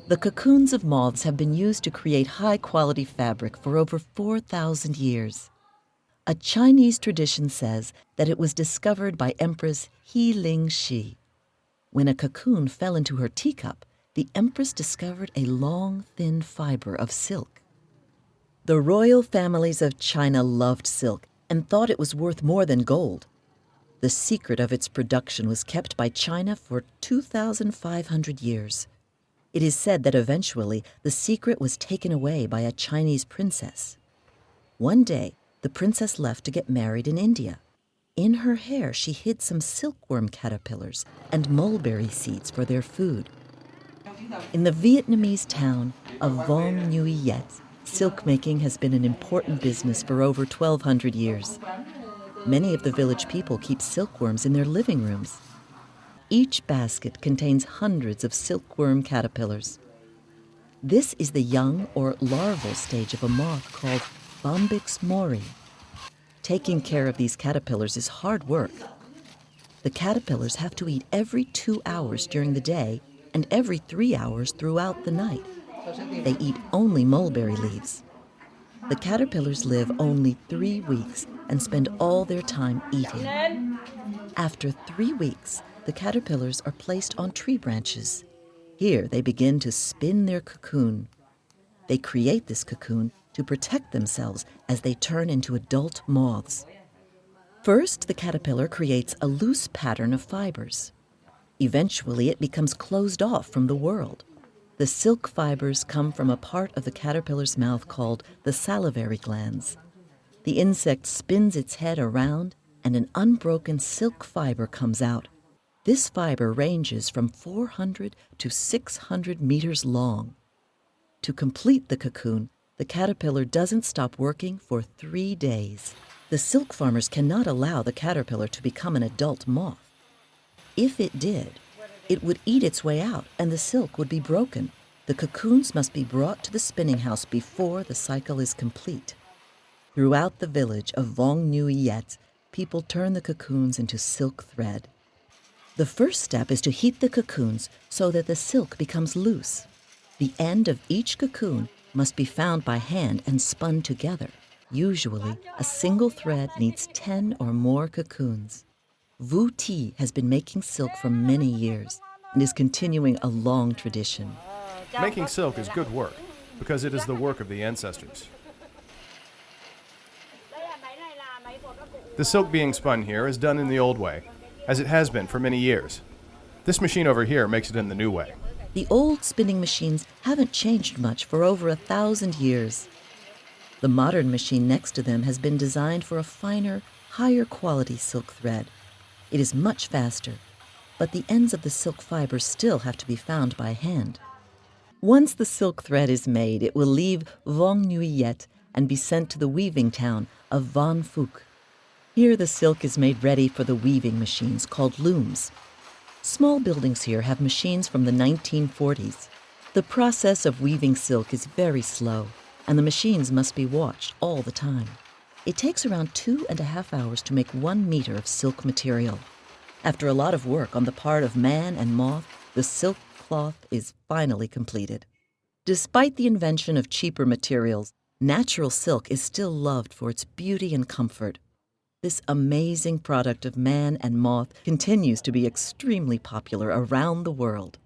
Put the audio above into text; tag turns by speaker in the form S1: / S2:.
S1: The cocoons of moths have been used to create high-quality fabric for over 4,000 years. A Chinese tradition says that it was discovered by Empress He Ling Shi. When a cocoon fell into her teacup, the Empress discovered a long, thin fiber of silk. The royal families of China loved silk and thought it was worth more than gold. The secret of its production was kept by China for 2,500 years. It is said that eventually the secret was taken away by a Chinese princess. One day, the princess left to get married in India. In her hair, she hid some silkworm caterpillars and mulberry seeds for their food. In the Vietnamese town of Vong Nguyen Yet, silk making has been an important business for over 1,200 years. Many of the village people keep silkworms in their living rooms. Each basket contains hundreds of silkworm caterpillars. This is the young or larval stage of a moth called Bombyx mori. Taking care of these caterpillars is hard work. The caterpillars have to eat every 2 hours during the day and every 3 hours throughout the night. They eat only mulberry leaves. The caterpillars live only 3 weeks and spend all their time eating. After 3 weeks, the caterpillars are placed on tree branches. Here they begin to spin their cocoon. They create this cocoon to protect themselves as they turn into adult moths. First, the caterpillar creates a loose pattern of fibers. Eventually, it becomes closed off from the world. The silk fibers come from a part of the caterpillar's mouth called the salivary glands. The insect spins its head around, and an unbroken silk fiber comes out. This fiber ranges from 400 to 600 meters long. To complete the cocoon, the caterpillar doesn't stop working for 3 days. The silk farmers cannot allow the caterpillar to become an adult moth. If it did, it would eat its way out and the silk would be broken. The cocoons must be brought to the spinning house before the cycle is complete. Throughout the village of Vong Nguyen Yet, people turn the cocoons into silk thread. The first step is to heat the cocoons so that the silk becomes loose. The end of each cocoon must be found by hand and spun together. Usually, a single thread needs 10 or more cocoons. Vu Ti has been making silk for many years and is continuing a long tradition.
S2: Making silk is good work because it is the work of the ancestors. The silk being spun here is done in the old way, as it has been for many years. This machine over here makes it in the new way.
S1: The old spinning machines haven't changed much for over 1,000 years. The modern machine next to them has been designed for a finer, higher quality silk thread. It is much faster, but the ends of the silk fibers still have to be found by hand. Once the silk thread is made, it will leave Vong Nguyen Yet and be sent to the weaving town of Van Phuc. Here the silk is made ready for the weaving machines called looms. Small buildings here have machines from the 1940s. The process of weaving silk is very slow, and the machines must be watched all the time. It takes around 2.5 hours to make 1 meter of silk material. After a lot of work on the part of man and moth, the silk cloth is finally completed. Despite the invention of cheaper materials, natural silk is still loved for its beauty and comfort. This amazing product of man and moth continues to be extremely popular around the world.